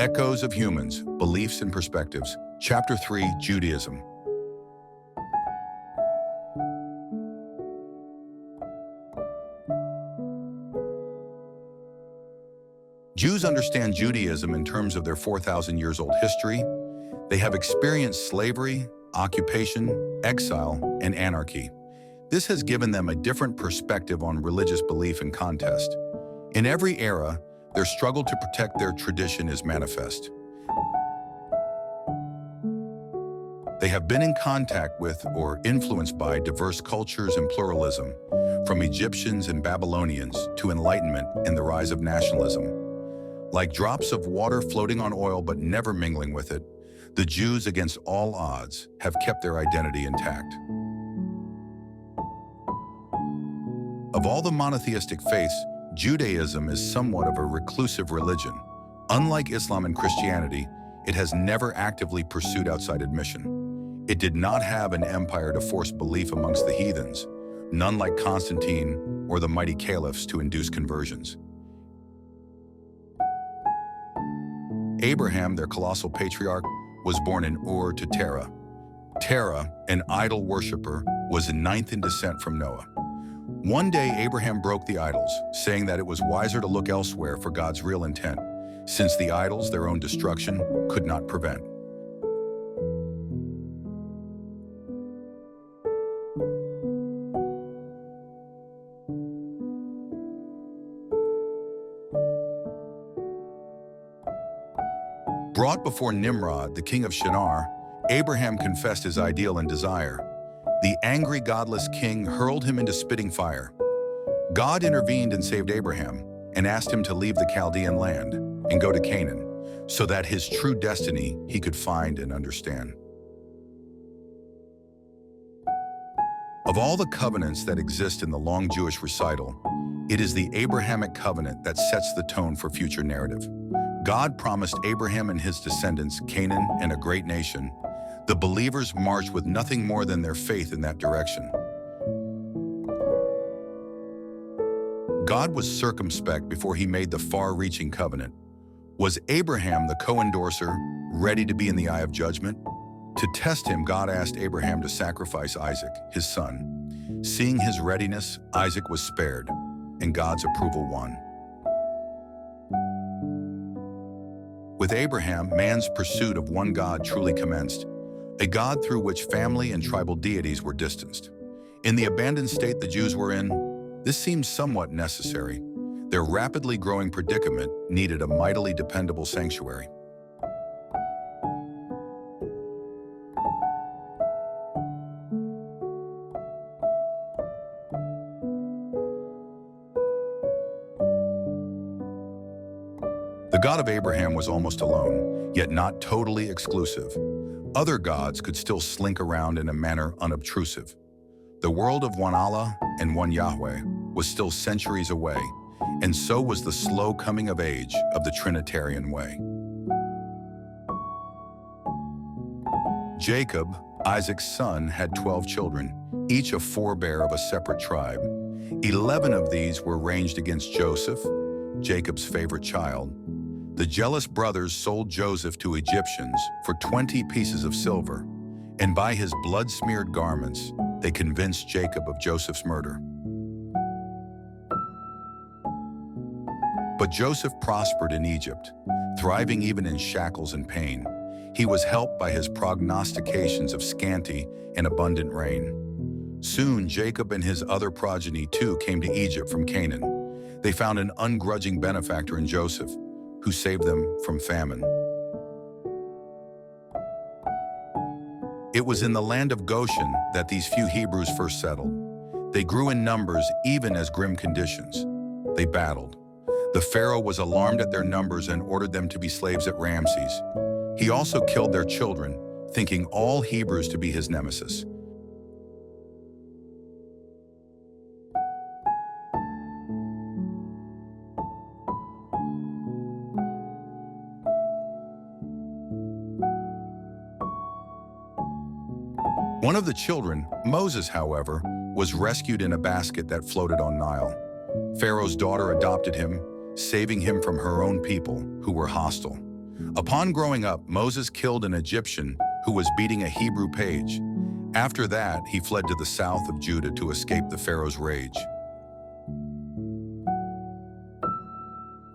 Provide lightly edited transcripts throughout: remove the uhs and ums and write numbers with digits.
Echoes of Humans, Beliefs and Perspectives, Chapter 3, Judaism. Jews understand Judaism in terms of their 4,000 years old history. They have experienced slavery, occupation, exile, and anarchy. This has given them a different perspective on religious belief and contest. In every era, their struggle to protect their tradition is manifest. They have been in contact with or influenced by diverse cultures and pluralism, from Egyptians and Babylonians to Enlightenment and the rise of nationalism. Like drops of water floating on oil but never mingling with it, the Jews, against all odds, have kept their identity intact. Of all the monotheistic faiths, Judaism is somewhat of a reclusive religion. Unlike Islam and Christianity, it has never actively pursued outside admission. It did not have an empire to force belief amongst the heathens, none like Constantine or the mighty caliphs to induce conversions. Abraham, their colossal patriarch, was born in Ur to Terah. Terah, an idol worshiper, was ninth in descent from Noah. One day, Abraham broke the idols, saying that it was wiser to look elsewhere for God's real intent, since the idols, their own destruction, could not prevent. Brought before Nimrod, the king of Shinar, Abraham confessed his ideal and desire. The angry, godless king hurled him into spitting fire. God intervened and saved Abraham and asked him to leave the Chaldean land and go to Canaan, so that his true destiny he could find and understand. Of all the covenants that exist in the long Jewish recital, it is the Abrahamic covenant that sets the tone for future narrative. God promised Abraham and his descendants Canaan and a great nation. The believers marched with nothing more than their faith in that direction. God was circumspect before he made the far-reaching covenant. Was Abraham, the co-endorser, ready to be in the eye of judgment? To test him, God asked Abraham to sacrifice Isaac, his son. Seeing his readiness, Isaac was spared, and God's approval won. With Abraham, man's pursuit of one God truly commenced, a God through which family and tribal deities were distanced. In the abandoned state the Jews were in, this seemed somewhat necessary. Their rapidly growing predicament needed a mightily dependable sanctuary. The God of Abraham was almost alone, yet not totally exclusive. Other gods could still slink around in a manner unobtrusive. The world of one Allah and one Yahweh was still centuries away, and so was the slow coming of age of the Trinitarian way. Jacob, Isaac's son, had 12 children, each a forebear of a separate tribe. 11 of these were ranged against Joseph, Jacob's favorite child. The jealous brothers sold Joseph to Egyptians for 20 pieces of silver, and by his blood-smeared garments, they convinced Jacob of Joseph's murder. But Joseph prospered in Egypt, thriving even in shackles and pain. He was helped by his prognostications of scanty and abundant rain. Soon, Jacob and his other progeny too came to Egypt from Canaan. They found an ungrudging benefactor in Joseph, who saved them from famine. It was in the land of Goshen that these few Hebrews first settled. They grew in numbers even as grim conditions. They battled. The Pharaoh was alarmed at their numbers and ordered them to be slaves at Ramses. He also killed their children, thinking all Hebrews to be his nemesis. One of the children, Moses, however, was rescued in a basket that floated on Nile. Pharaoh's daughter adopted him, saving him from her own people, who were hostile. Upon growing up, Moses killed an Egyptian who was beating a Hebrew page. After that, he fled to the south of Judah to escape the Pharaoh's rage.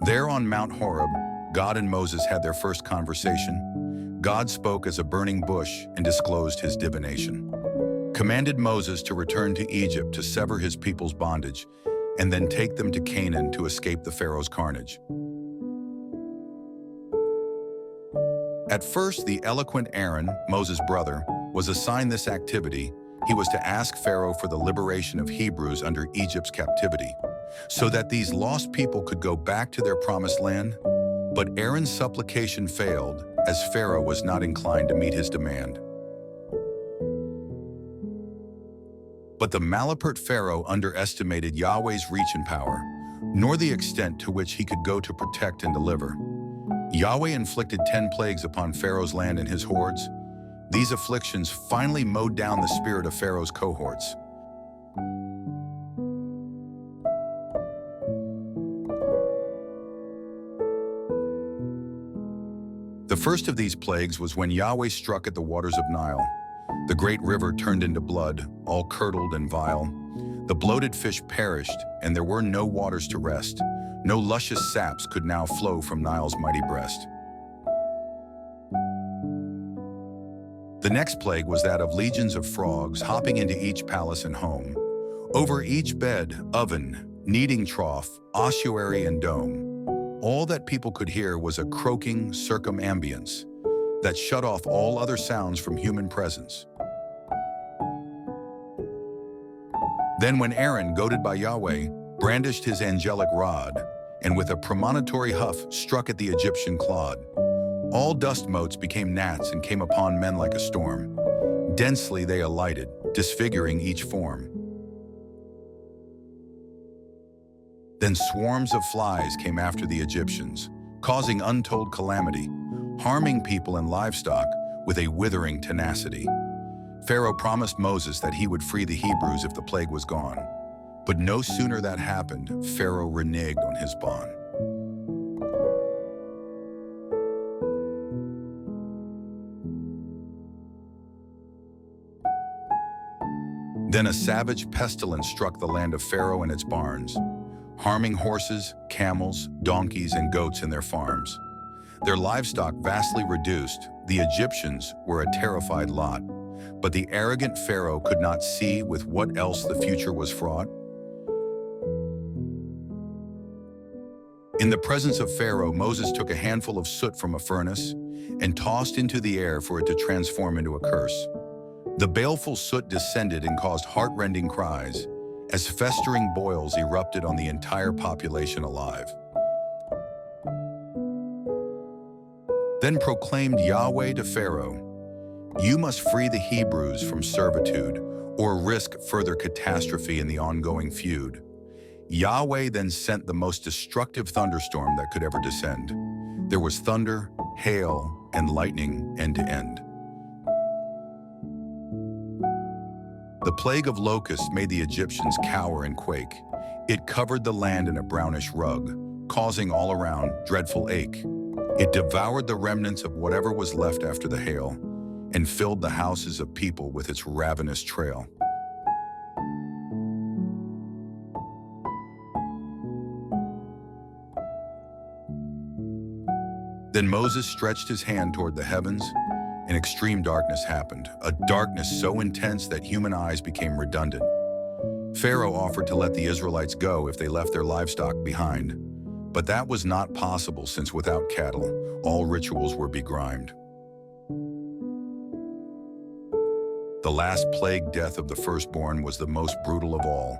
There on Mount Horeb, God and Moses had their first conversation. God spoke as a burning bush and disclosed his divination, commanded Moses to return to Egypt to sever his people's bondage, and then take them to Canaan to escape the Pharaoh's carnage. At first, the eloquent Aaron, Moses' brother, was assigned this activity. He was to ask Pharaoh for the liberation of Hebrews under Egypt's captivity, so that these lost people could go back to their promised land. But Aaron's supplication failed, as Pharaoh was not inclined to meet his demand. But the malapert Pharaoh underestimated Yahweh's reach and power, nor the extent to which he could go to protect and deliver. Yahweh inflicted 10 plagues upon Pharaoh's land and his hordes. These afflictions finally mowed down the spirit of Pharaoh's cohorts. The first of these plagues was when Yahweh struck at the waters of Nile. The great river turned into blood, all curdled and vile. The bloated fish perished, and there were no waters to rest. No luscious saps could now flow from Nile's mighty breast. The next plague was that of legions of frogs hopping into each palace and home. Over each bed, oven, kneading trough, ossuary, and dome, all that people could hear was a croaking circumambience that shut off all other sounds from human presence. Then when Aaron, goaded by Yahweh, brandished his angelic rod, and with a premonitory huff struck at the Egyptian clod, all dust motes became gnats and came upon men like a storm. Densely they alighted, disfiguring each form. Then swarms of flies came after the Egyptians, causing untold calamity, harming people and livestock with a withering tenacity. Pharaoh promised Moses that he would free the Hebrews if the plague was gone. But no sooner that happened, Pharaoh reneged on his bond. Then a savage pestilence struck the land of Pharaoh and its barns, harming horses, camels, donkeys, and goats in their farms. Their livestock vastly reduced, the Egyptians were a terrified lot, but the arrogant Pharaoh could not see with what else the future was fraught. In the presence of Pharaoh, Moses took a handful of soot from a furnace and tossed into the air for it to transform into a curse. The baleful soot descended and caused heart-rending cries as festering boils erupted on the entire population alive. Then proclaimed Yahweh to Pharaoh, "You must free the Hebrews from servitude or risk further catastrophe in the ongoing feud." Yahweh then sent the most destructive thunderstorm that could ever descend. There was thunder, hail, and lightning end to end. The plague of locusts made the Egyptians cower and quake. It covered the land in a brownish rug, causing all around dreadful ache. It devoured the remnants of whatever was left after the hail, and filled the houses of people with its ravenous trail. Then Moses stretched his hand toward the heavens, and extreme darkness happened, a darkness so intense that human eyes became redundant. Pharaoh offered to let the Israelites go if they left their livestock behind, but that was not possible since without cattle, all rituals were begrimed. The last plague death of the firstborn was the most brutal of all.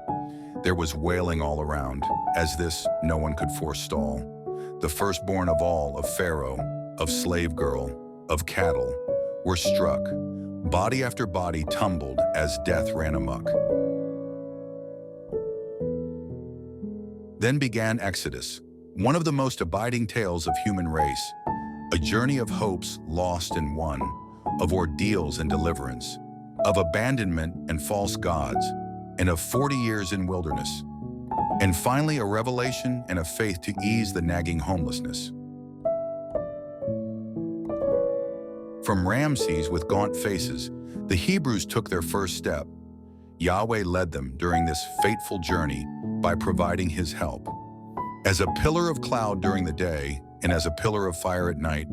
There was wailing all around, as this no one could forestall. The firstborn of all, of Pharaoh, of slave girl, of cattle, were struck. Body after body tumbled as death ran amok. Then began Exodus, one of the most abiding tales of human race, a journey of hopes lost and won, of ordeals and deliverance, of abandonment and false gods, and of 40 years in wilderness, and finally a revelation and a faith to ease the nagging homelessness. From Ramses with gaunt faces, the Hebrews took their first step. Yahweh led them during this fateful journey by providing his help. As a pillar of cloud during the day and as a pillar of fire at night,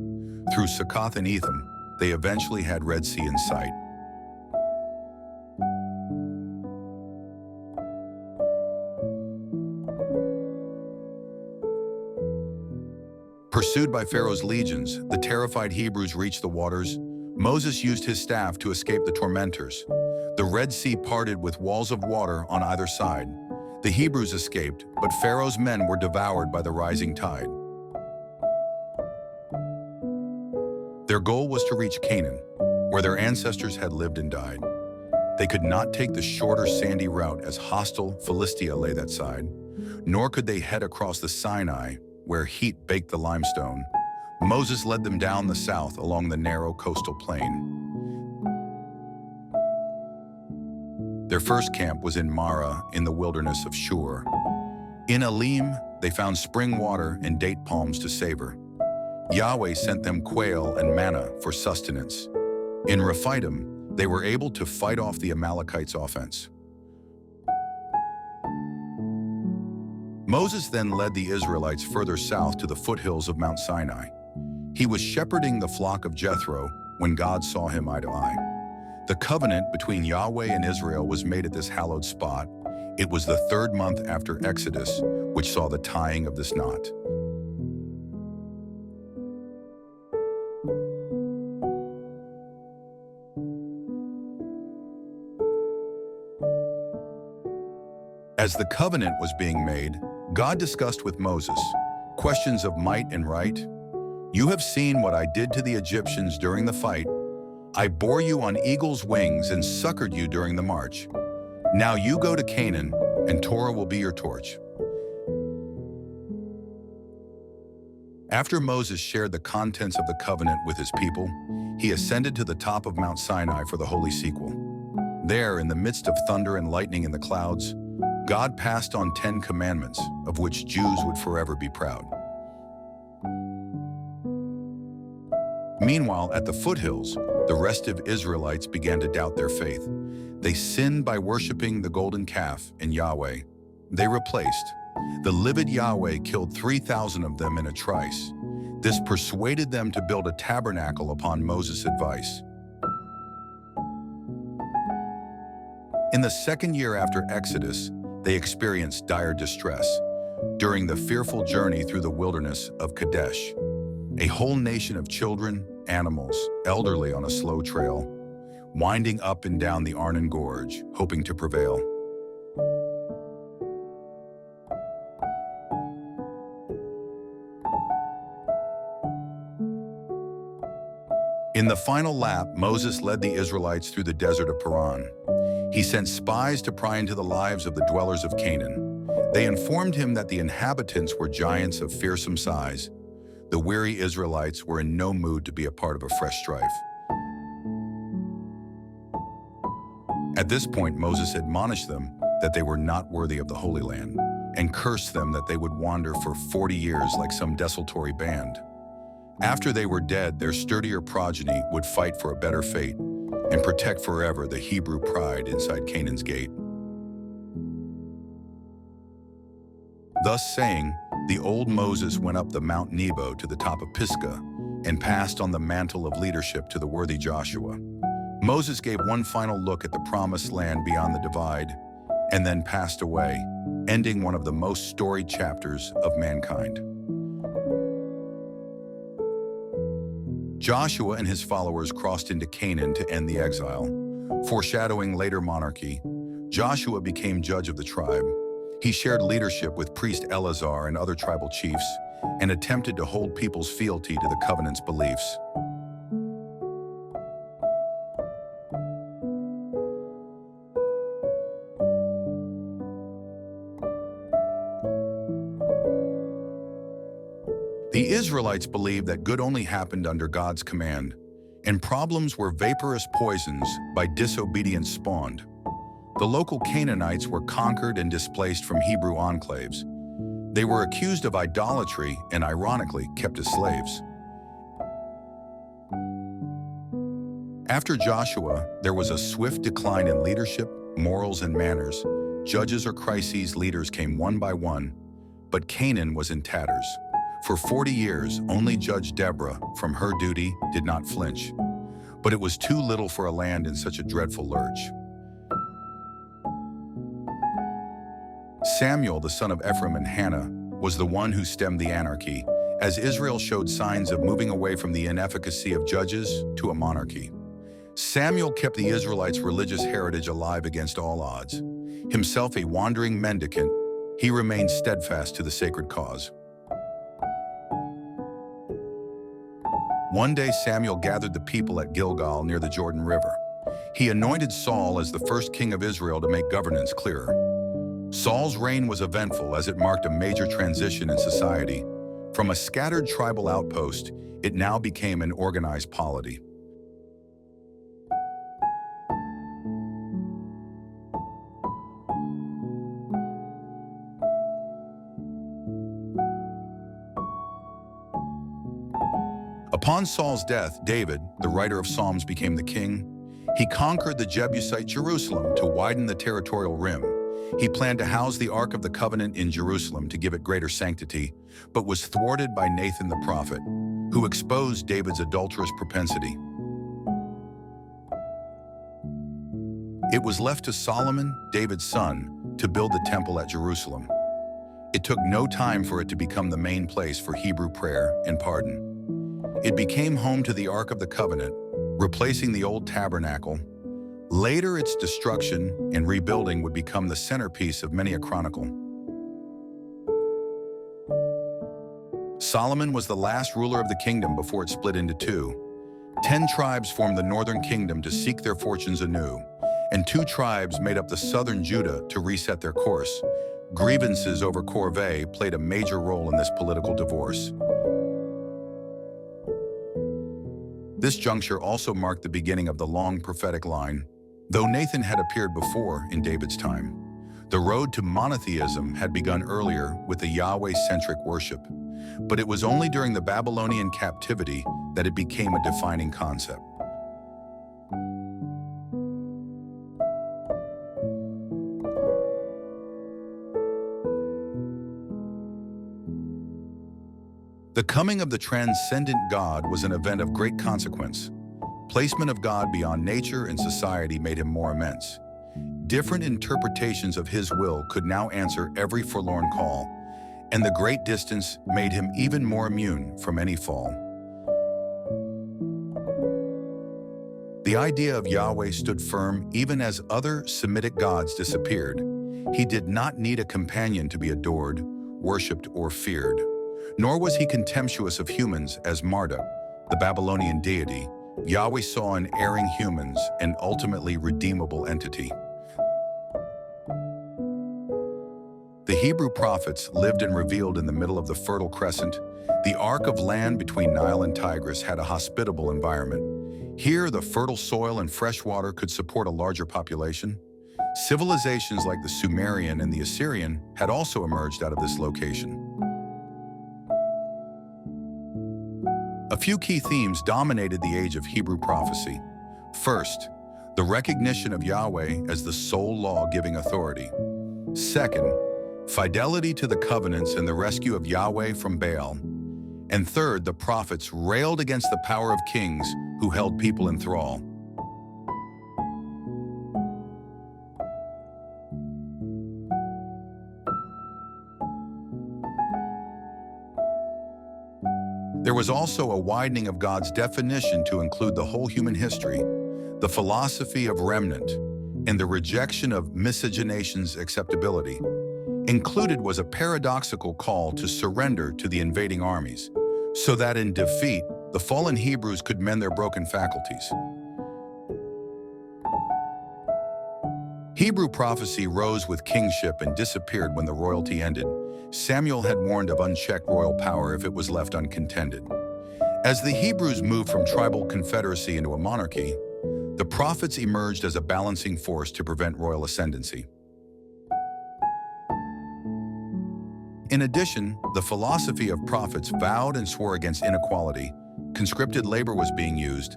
through Succoth and Etham, they eventually had Red Sea in sight. Pursued by Pharaoh's legions, the terrified Hebrews reached the waters. Moses used his staff to escape the tormentors. The Red Sea parted with walls of water on either side. The Hebrews escaped, but Pharaoh's men were devoured by the rising tide. Their goal was to reach Canaan, where their ancestors had lived and died. They could not take the shorter sandy route as hostile Philistia lay that side, nor could they head across the Sinai, where heat baked the limestone. Moses led them down the south along the narrow coastal plain. Their first camp was in Marah in the wilderness of Shur. In Elim, they found spring water and date palms to savor. Yahweh sent them quail and manna for sustenance. In Rephidim, they were able to fight off the Amalekites' offense. Moses then led the Israelites further south to the foothills of Mount Sinai. He was shepherding the flock of Jethro when God saw him eye to eye. The covenant between Yahweh and Israel was made at this hallowed spot. It was the third month after Exodus, which saw the tying of this knot. As the covenant was being made, God discussed with Moses questions of might and right. You have seen what I did to the Egyptians during the fight. I bore you on eagle's wings and succored you during the march. Now you go to Canaan, and Torah will be your torch. After Moses shared the contents of the covenant with his people, he ascended to the top of Mount Sinai for the holy sequel. There, in the midst of thunder and lightning in the clouds, God passed on 10 commandments, of which Jews would forever be proud. Meanwhile, at the foothills, the restive Israelites began to doubt their faith. They sinned by worshiping the golden calf and Yahweh. They replaced. The livid Yahweh killed 3,000 of them in a trice. This persuaded them to build a tabernacle upon Moses' advice. In the second year after Exodus, they experienced dire distress during the fearful journey through the wilderness of Kadesh. A whole nation of children, animals, elderly on a slow trail, winding up and down the Arnon Gorge, hoping to prevail. In the final lap, Moses led the Israelites through the desert of Paran. He sent spies to pry into the lives of the dwellers of Canaan. They informed him that the inhabitants were giants of fearsome size. The weary Israelites were in no mood to be a part of a fresh strife. At this point, Moses admonished them that they were not worthy of the Holy Land, and cursed them that they would wander for 40 years like some desultory band. After they were dead, their sturdier progeny would fight for a better fate and protect forever the Hebrew pride inside Canaan's gate. Thus saying, the old Moses went up the Mount Nebo to the top of Pisgah and passed on the mantle of leadership to the worthy Joshua. Moses gave one final look at the promised land beyond the divide and then passed away, ending one of the most storied chapters of mankind. Joshua and his followers crossed into Canaan to end the exile. Foreshadowing later monarchy, Joshua became judge of the tribe. He shared leadership with priest Eleazar and other tribal chiefs and attempted to hold people's fealty to the covenant's beliefs. The Israelites believed that good only happened under God's command, and problems were vaporous poisons by disobedience spawned. The local Canaanites were conquered and displaced from Hebrew enclaves. They were accused of idolatry and ironically kept as slaves. After Joshua, there was a swift decline in leadership, morals, and manners. Judges or crises leaders came one by one, but Canaan was in tatters. For 40 years, only Judge Deborah, from her duty, did not flinch. But it was too little for a land in such a dreadful lurch. Samuel, the son of Ephraim and Hannah, was the one who stemmed the anarchy, as Israel showed signs of moving away from the inefficacy of judges to a monarchy. Samuel kept the Israelites' religious heritage alive against all odds. Himself a wandering mendicant, he remained steadfast to the sacred cause. One day Samuel gathered the people at Gilgal near the Jordan River. He anointed Saul as the first king of Israel to make governance clearer. Saul's reign was eventful as it marked a major transition in society. From a scattered tribal outpost, it now became an organized polity. Upon Saul's death, David, the writer of Psalms, became the king. He conquered the Jebusite Jerusalem to widen the territorial rim. He planned to house the Ark of the Covenant in Jerusalem to give it greater sanctity, but was thwarted by Nathan the prophet, who exposed David's adulterous propensity. It was left to Solomon, David's son, to build the temple at Jerusalem. It took no time for it to become the main place for Hebrew prayer and pardon. It became home to the Ark of the Covenant, replacing the old tabernacle. Later, its destruction and rebuilding would become the centerpiece of many a chronicle. Solomon was the last ruler of the kingdom before it split into two. 10 tribes formed the northern kingdom to seek their fortunes anew, and 2 tribes made up the southern Judah to reset their course. Grievances over corvée played a major role in this political divorce. This juncture also marked the beginning of the long prophetic line. Though Nathan had appeared before in David's time, the road to monotheism had begun earlier with the Yahweh-centric worship, but it was only during the Babylonian captivity that it became a defining concept. The coming of the transcendent God was an event of great consequence. Placement of God beyond nature and society made him more immense. Different interpretations of his will could now answer every forlorn call, and the great distance made him even more immune from any fall. The idea of Yahweh stood firm even as other Semitic gods disappeared. He did not need a companion to be adored, worshipped, or feared. Nor was he contemptuous of humans as Marduk, the Babylonian deity. Yahweh saw in erring humans an ultimately redeemable entity. The Hebrew prophets lived and revealed in the middle of the Fertile Crescent. The arc of land between Nile and Tigris had a hospitable environment. Here, the fertile soil and fresh water could support a larger population. Civilizations like the Sumerian and the Assyrian had also emerged out of this location. A few key themes dominated the age of Hebrew prophecy. First, the recognition of Yahweh as the sole law-giving authority. Second, fidelity to the covenants and the rescue of Yahweh from Baal. And third, the prophets railed against the power of kings who held people in thrall. There was also a widening of God's definition to include the whole human history, the philosophy of remnant, and the rejection of miscegenation's acceptability. Included was a paradoxical call to surrender to the invading armies, so that in defeat, the fallen Hebrews could mend their broken faculties. Hebrew prophecy rose with kingship and disappeared when the royalty ended. Samuel had warned of unchecked royal power if it was left uncontended. As the Hebrews moved from tribal confederacy into a monarchy, the prophets emerged as a balancing force to prevent royal ascendancy. In addition, the philosophy of prophets vowed and swore against inequality. Conscripted labor was being used,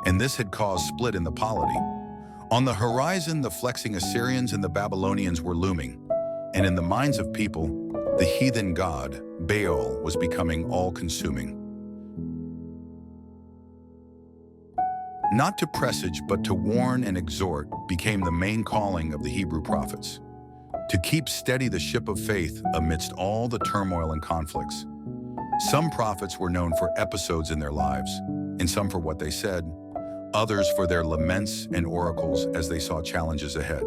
and this had caused split in the polity. On the horizon, the flexing Assyrians and the Babylonians were looming, and in the minds of people, the heathen god, Baal, was becoming all-consuming. Not to presage, but to warn and exhort became the main calling of the Hebrew prophets. To keep steady the ship of faith amidst all the turmoil and conflicts. Some prophets were known for episodes in their lives, and some for what they said, others for their laments and oracles as they saw challenges ahead.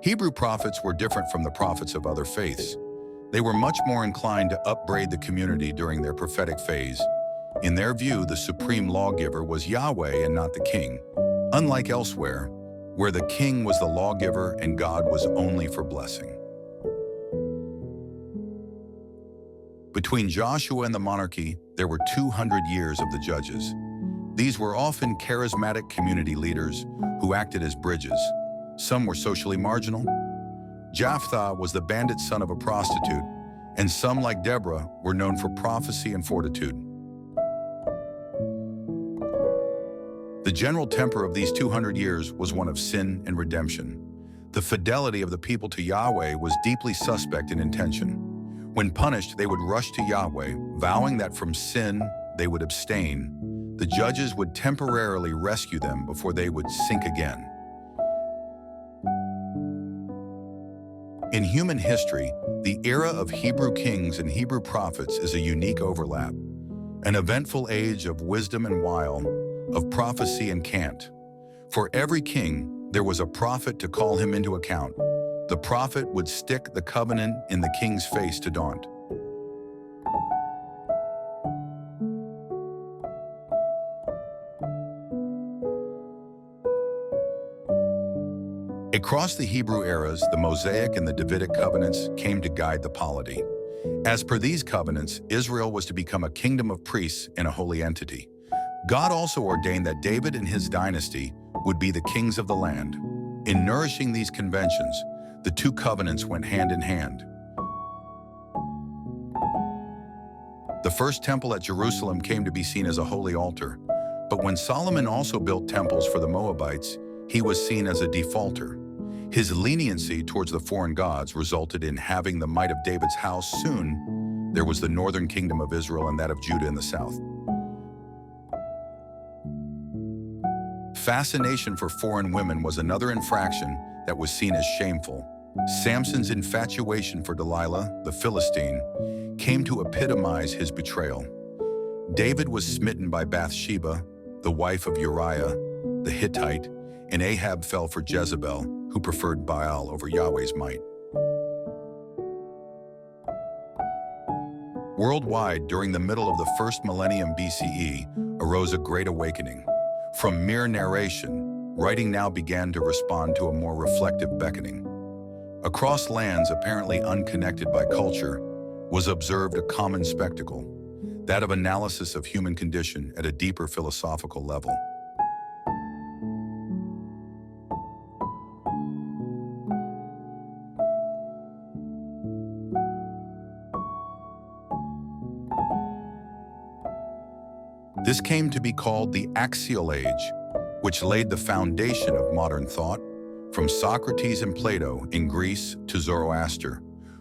Hebrew prophets were different from the prophets of other faiths. They were much more inclined to upbraid the community during their prophetic phase. In their view, the supreme lawgiver was Yahweh and not the king, unlike elsewhere, where the king was the lawgiver and God was only for blessing. Between Joshua and the monarchy, there were 200 years of the judges. These were often charismatic community leaders who acted as bridges. Some were socially marginal. Jephthah was the bandit son of a prostitute, and some, like Deborah, were known for prophecy and fortitude. The general temper of these 200 years was one of sin and redemption. The fidelity of the people to Yahweh was deeply suspect in intention. When punished, they would rush to Yahweh, vowing that from sin they would abstain. The judges would temporarily rescue them before they would sink again. In human history, the era of Hebrew kings and Hebrew prophets is a unique overlap, an eventful age of wisdom and wile, of prophecy and cant. For every king, there was a prophet to call him into account. The prophet would stick the covenant in the king's face to daunt. Across the Hebrew eras, the Mosaic and the Davidic covenants came to guide the polity. As per these covenants, Israel was to become a kingdom of priests and a holy entity. God also ordained that David and his dynasty would be the kings of the land. In nourishing these conventions, the two covenants went hand in hand. The first temple at Jerusalem came to be seen as a holy altar, but when Solomon also built temples for the Moabites, he was seen as a defaulter. His leniency towards the foreign gods resulted in having the might of David's house. Soon, there was the northern kingdom of Israel and that of Judah in the south. Fascination for foreign women was another infraction that was seen as shameful. Samson's infatuation for Delilah, the Philistine, came to epitomize his betrayal. David was smitten by Bathsheba, the wife of Uriah, the Hittite, and Ahab fell for Jezebel, who preferred Baal over Yahweh's might. Worldwide, during the middle of the first millennium BCE, arose a great awakening. From mere narration, writing now began to respond to a more reflective beckoning. Across lands apparently unconnected by culture, was observed a common spectacle, that of analysis of human condition at a deeper philosophical level. This came to be called the Axial Age, which laid the foundation of modern thought, from Socrates and Plato in Greece to Zoroaster,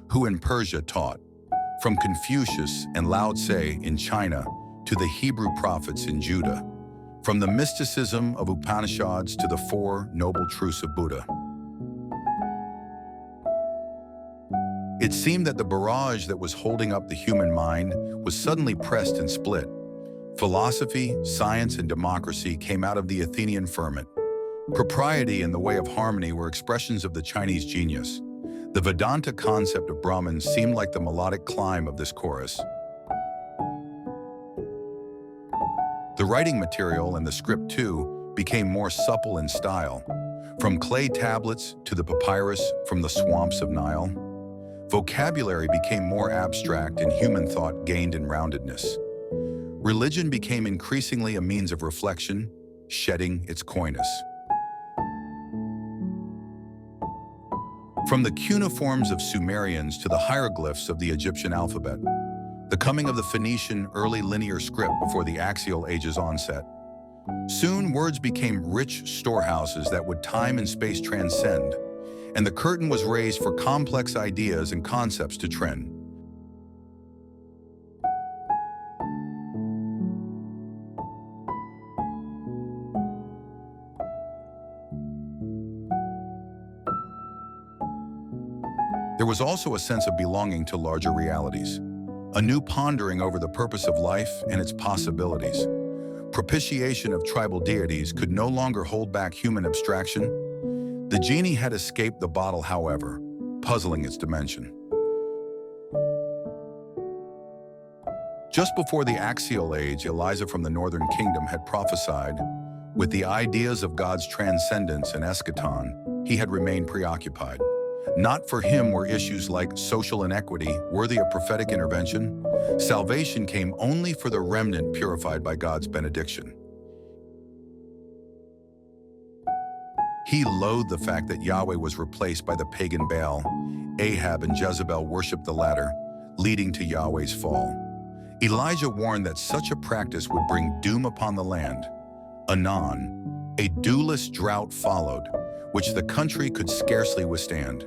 who in Persia taught, from Confucius and Lao Tse in China to the Hebrew prophets in Judah, from the mysticism of Upanishads to the Four Noble Truths of Buddha. It seemed that the barrage that was holding up the human mind was suddenly pressed and split. Philosophy, science, and democracy came out of the Athenian ferment. Propriety and the way of harmony were expressions of the Chinese genius. The Vedanta concept of Brahman seemed like the melodic climb of this chorus. The writing material and the script, too, became more supple in style. From clay tablets to the papyrus from the swamps of Nile, vocabulary became more abstract and human thought gained in roundedness. Religion became increasingly a means of reflection, shedding its coyness. From the cuneiforms of Sumerians to the hieroglyphs of the Egyptian alphabet, the coming of the Phoenician early linear script before the Axial Age's onset, soon words became rich storehouses that would time and space transcend, and the curtain was raised for complex ideas and concepts to trend. There was also a sense of belonging to larger realities, a new pondering over the purpose of life and its possibilities. Propitiation of tribal deities could no longer hold back human abstraction. The genie had escaped the bottle, however, puzzling its dimension. Just before the Axial Age, Elijah from the Northern Kingdom had prophesied, with the ideas of God's transcendence and eschaton, he had remained preoccupied. Not for him were issues like social inequity worthy of prophetic intervention. Salvation came only for the remnant purified by God's benediction. He loathed the fact that Yahweh was replaced by the pagan Baal. Ahab and Jezebel worshipped the latter, leading to Yahweh's fall. Elijah warned that such a practice would bring doom upon the land. Anon, a dewless drought followed, which the country could scarcely withstand.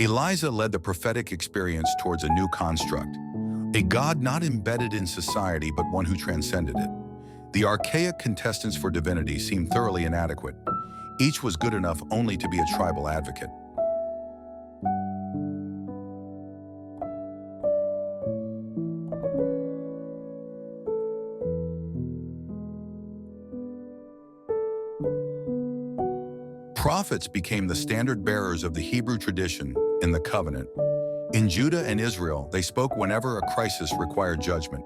Elijah led the prophetic experience towards a new construct, a God not embedded in society but one who transcended it. The archaic contestants for divinity seemed thoroughly inadequate. Each was good enough only to be a tribal advocate. Prophets became the standard bearers of the Hebrew tradition in the covenant. In Judah and Israel, they spoke whenever a crisis required judgment.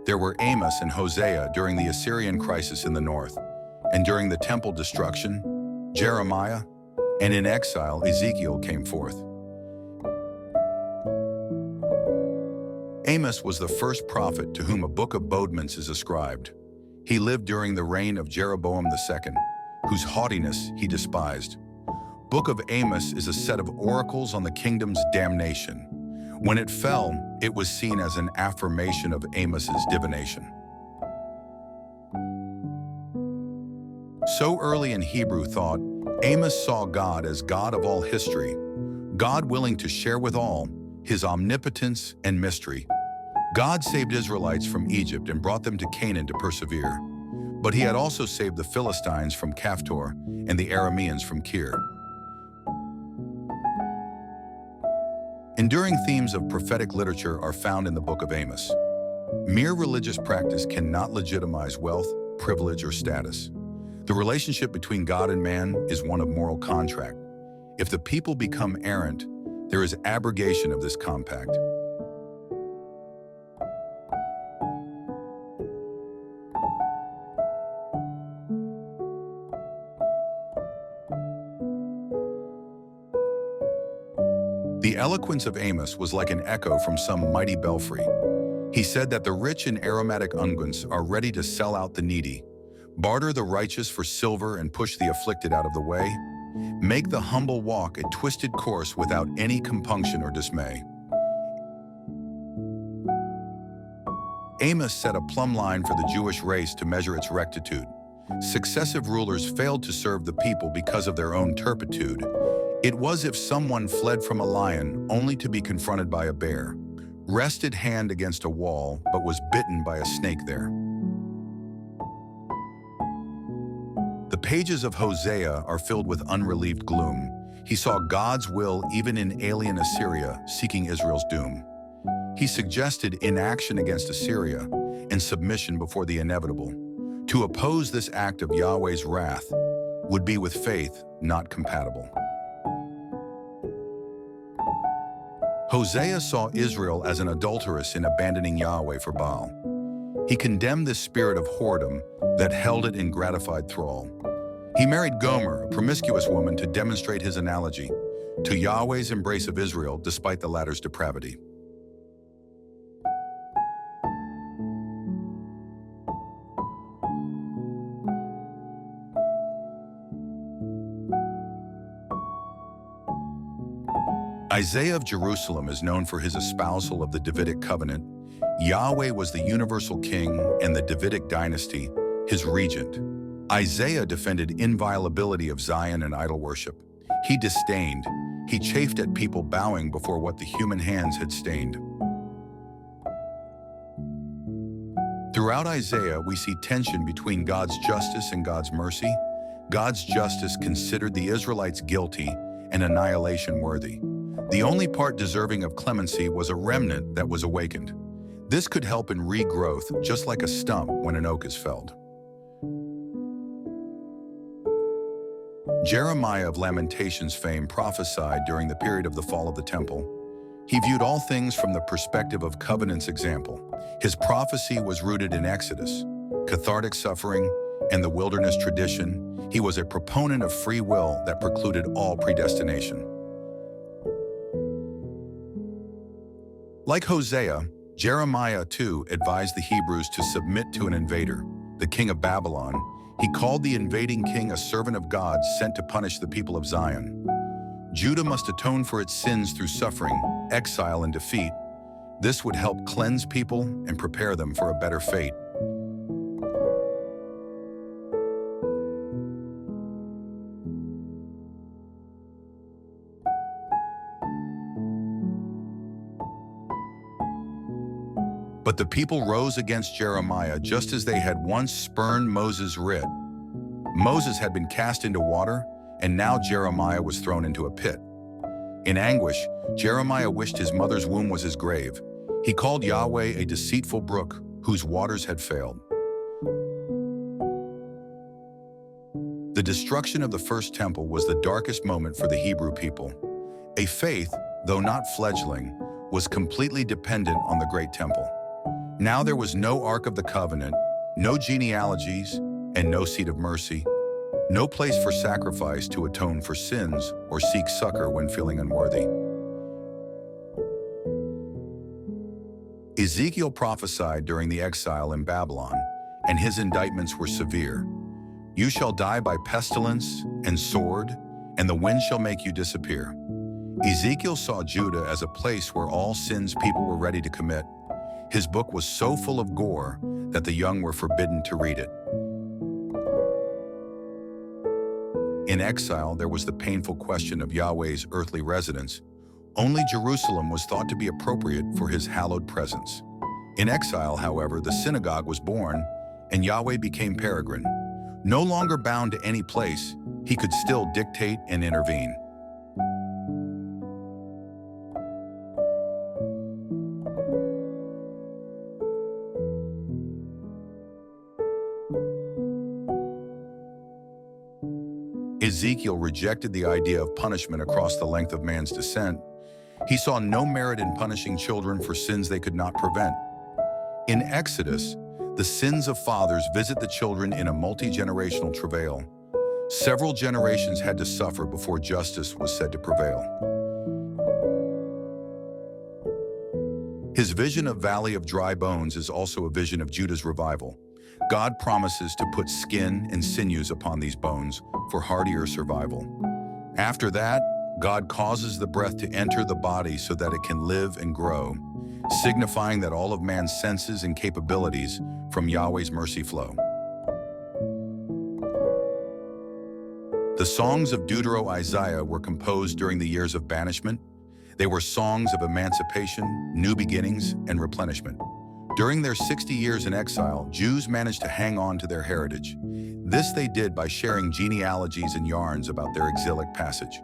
There were Amos and Hosea during the Assyrian crisis in the north, and during the temple destruction, Jeremiah, and in exile, Ezekiel came forth. Amos was the first prophet to whom a book of bodements is ascribed. He lived during the reign of Jeroboam II, whose haughtiness he despised. Book of Amos is a set of oracles on the kingdom's damnation. When it fell, it was seen as an affirmation of Amos's divination. So early in Hebrew thought, Amos saw God as God of all history, God willing to share with all his omnipotence and mystery. God saved Israelites from Egypt and brought them to Canaan to persevere. But he had also saved the Philistines from Caphtor and the Arameans from Kir. Enduring themes of prophetic literature are found in the book of Amos. Mere religious practice cannot legitimize wealth, privilege, or status. The relationship between God and man is one of moral contract. If the people become errant, there is abrogation of this compact. The eloquence of Amos was like an echo from some mighty belfry. He said that the rich in aromatic unguents are ready to sell out the needy, barter the righteous for silver and push the afflicted out of the way, make the humble walk a twisted course without any compunction or dismay. Amos set a plumb line for the Jewish race to measure its rectitude. Successive rulers failed to serve the people because of their own turpitude. It was if someone fled from a lion only to be confronted by a bear, rested hand against a wall but was bitten by a snake there. The pages of Hosea are filled with unrelieved gloom. He saw God's will even in alien Assyria, seeking Israel's doom. He suggested inaction against Assyria and submission before the inevitable. To oppose this act of Yahweh's wrath would be with faith not compatible. Hosea saw Israel as an adulteress in abandoning Yahweh for Baal. He condemned this spirit of whoredom that held it in gratified thrall. He married Gomer, a promiscuous woman, to demonstrate his analogy to Yahweh's embrace of Israel despite the latter's depravity. Isaiah of Jerusalem is known for his espousal of the Davidic covenant. Yahweh was the universal king and the Davidic dynasty, his regent. Isaiah defended inviolability of Zion and idol worship. He disdained, he chafed at people bowing before what the human hands had stained. Throughout Isaiah, we see tension between God's justice and God's mercy. God's justice considered the Israelites guilty and annihilation worthy. The only part deserving of clemency was a remnant that was awakened. This could help in regrowth, just like a stump when an oak is felled. Jeremiah of Lamentations fame prophesied during the period of the fall of the temple. He viewed all things from the perspective of covenant's example. His prophecy was rooted in Exodus, cathartic suffering, and the wilderness tradition. He was a proponent of free will that precluded all predestination. Like Hosea, Jeremiah too advised the Hebrews to submit to an invader, the king of Babylon. He called the invading king a servant of God sent to punish the people of Zion. Judah must atone for its sins through suffering, exile, and defeat. This would help cleanse people and prepare them for a better fate. But the people rose against Jeremiah just as they had once spurned Moses' writ. Moses had been cast into water, and now Jeremiah was thrown into a pit. In anguish, Jeremiah wished his mother's womb was his grave. He called Yahweh a deceitful brook whose waters had failed. The destruction of the first temple was the darkest moment for the Hebrew people. A faith, though not fledgling, was completely dependent on the great temple. Now there was no Ark of the Covenant, no genealogies, and no seat of mercy, no place for sacrifice to atone for sins or seek succor when feeling unworthy. Ezekiel prophesied during the exile in Babylon, and his indictments were severe. You shall die by pestilence and sword, and the wind shall make you disappear. Ezekiel saw Judah as a place where all sins people were ready to commit. His book was so full of gore that the young were forbidden to read it. In exile, there was the painful question of Yahweh's earthly residence. Only Jerusalem was thought to be appropriate for his hallowed presence. In exile, however, the synagogue was born, and Yahweh became peregrine. No longer bound to any place, he could still dictate and intervene. Ezekiel rejected the idea of punishment across the length of man's descent. He saw no merit in punishing children for sins they could not prevent. In Exodus, the sins of fathers visit the children in a multi-generational travail. Several generations had to suffer before justice was said to prevail. His vision of Valley of Dry Bones is also a vision of Judah's revival. God promises to put skin and sinews upon these bones for hardier survival. After that, God causes the breath to enter the body so that it can live and grow, signifying that all of man's senses and capabilities from Yahweh's mercy flow. The songs of Deutero-Isaiah were composed during the years of banishment. They were songs of emancipation, new beginnings, and replenishment. During their 60 years in exile, Jews managed to hang on to their heritage. This they did by sharing genealogies and yarns about their exilic passage.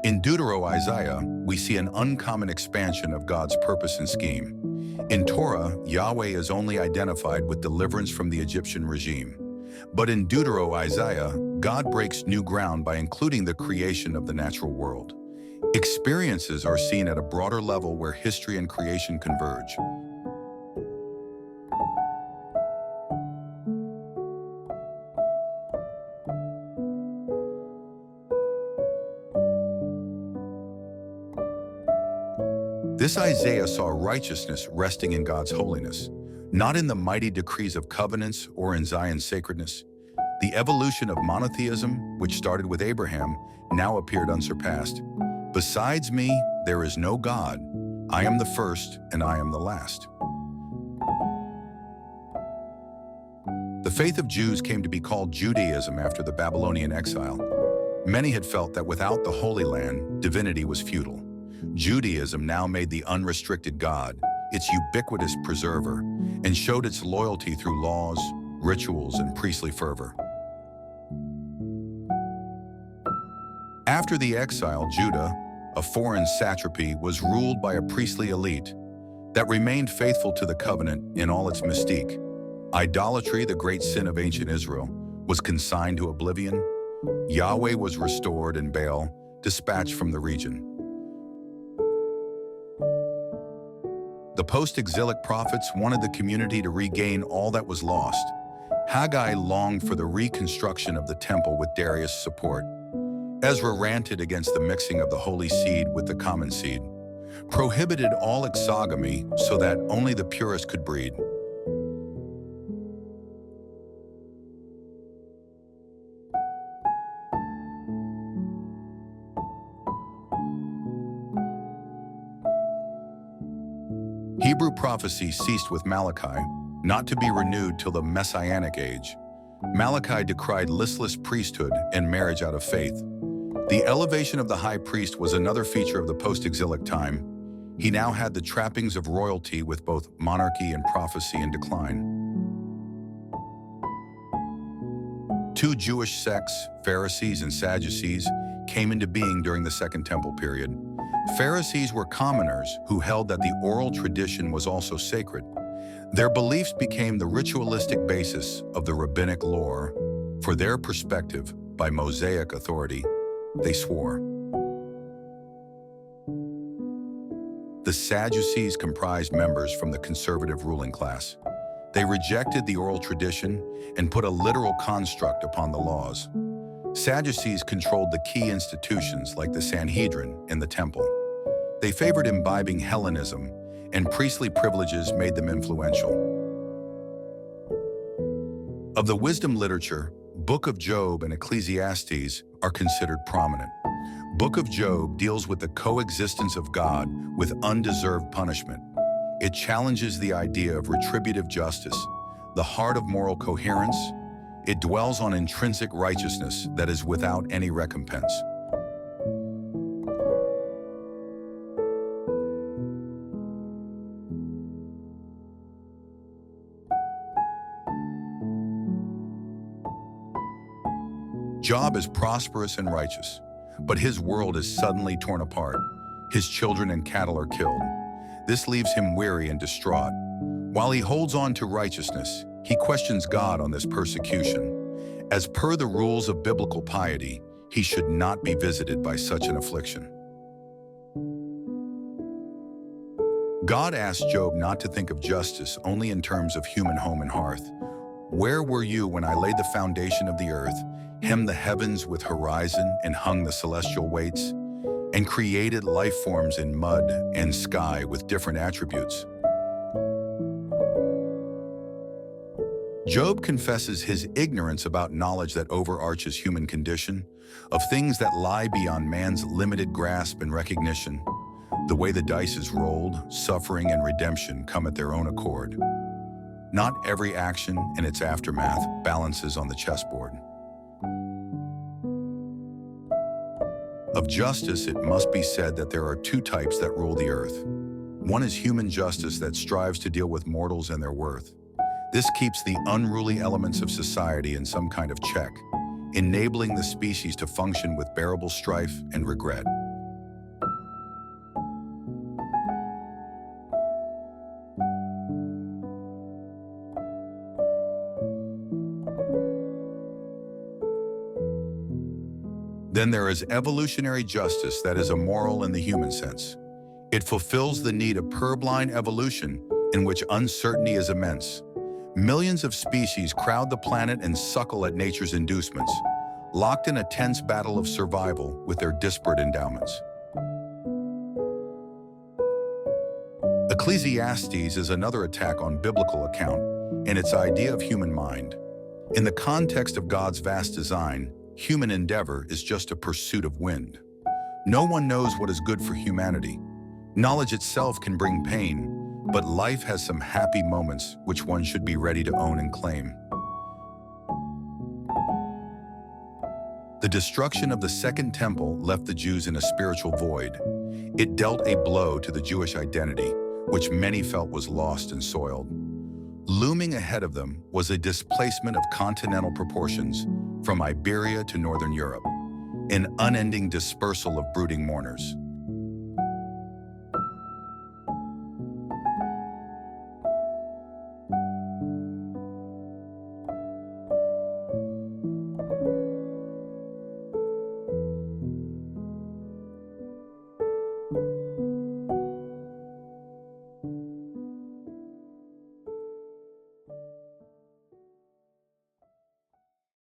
In Deutero-Isaiah, we see an uncommon expansion of God's purpose and scheme. In Torah, Yahweh is only identified with deliverance from the Egyptian regime. But in Deutero-Isaiah, God breaks new ground by including the creation of the natural world. Experiences are seen at a broader level where history and creation converge. This Isaiah saw righteousness resting in God's holiness, not in the mighty decrees of covenants or in Zion's sacredness. The evolution of monotheism, which started with Abraham, now appeared unsurpassed. Besides me, "There is no God. I am the first and I am the last." The faith of Jews came to be called Judaism after the Babylonian exile. Many had felt that without the Holy Land, divinity was futile. Judaism now made the unrestricted God its ubiquitous preserver and showed its loyalty through laws, rituals, and priestly fervor. After the exile, Judah, a foreign satrapy, was ruled by a priestly elite that remained faithful to the covenant in all its mystique. Idolatry, the great sin of ancient Israel, was consigned to oblivion. Yahweh was restored and Baal dispatched from the region. The post-exilic prophets wanted the community to regain all that was lost. Haggai longed for the reconstruction of the temple with Darius' support. Ezra ranted against the mixing of the holy seed with the common seed, prohibited all exogamy so that only the purest could breed. Hebrew prophecy ceased with Malachi, not to be renewed till the Messianic age. Malachi decried listless priesthood and marriage out of faith. The elevation of the high priest was another feature of the post-exilic time. He now had the trappings of royalty with both monarchy and prophecy in decline. Two Jewish sects, Pharisees and Sadducees, came into being during the Second Temple period. Pharisees were commoners who held that the oral tradition was also sacred. Their beliefs became the ritualistic basis of the rabbinic lore. For their perspective, by Mosaic authority, they swore. The Sadducees comprised members from the conservative ruling class. They rejected the oral tradition and put a literal construct upon the laws. Sadducees controlled the key institutions like the Sanhedrin and the temple. They favored imbibing Hellenism, and priestly privileges made them influential. Of the wisdom literature, Book of Job and Ecclesiastes are considered prominent. Book of Job deals with the coexistence of God with undeserved punishment. It challenges the idea of retributive justice, the heart of moral coherence. It dwells on intrinsic righteousness that is without any recompense. Job is prosperous and righteous, but his world is suddenly torn apart. His children and cattle are killed. This leaves him weary and distraught. While he holds on to righteousness, he questions God on this persecution. As per the rules of biblical piety, he should not be visited by such an affliction. God asked Job not to think of justice only in terms of human home and hearth. "Where were you when I laid the foundation of the earth, hemmed the heavens with horizon and hung the celestial weights, and created life forms in mud and sky with different attributes?" Job confesses his ignorance about knowledge that overarches human condition, of things that lie beyond man's limited grasp and recognition. The way the dice is rolled, suffering and redemption come at their own accord. Not every action and its aftermath balances on the chessboard. Of justice, it must be said that there are two types that rule the earth. One is human justice that strives to deal with mortals and their worth. This keeps the unruly elements of society in some kind of check, enabling the species to function with bearable strife and regret. Then there is evolutionary justice that is immoral in the human sense. It fulfills the need of purblind evolution in which uncertainty is immense. Millions of species crowd the planet and suckle at nature's inducements, locked in a tense battle of survival with their disparate endowments. Ecclesiastes is another attack on biblical account and its idea of human mind. In the context of God's vast design, human endeavor is just a pursuit of wind. No one knows what is good for humanity. Knowledge itself can bring pain, but life has some happy moments which one should be ready to own and claim. The destruction of the Second Temple left the Jews in a spiritual void. It dealt a blow to the Jewish identity, which many felt was lost and soiled. Looming ahead of them was a displacement of continental proportions from Iberia to Northern Europe, an unending dispersal of brooding mourners.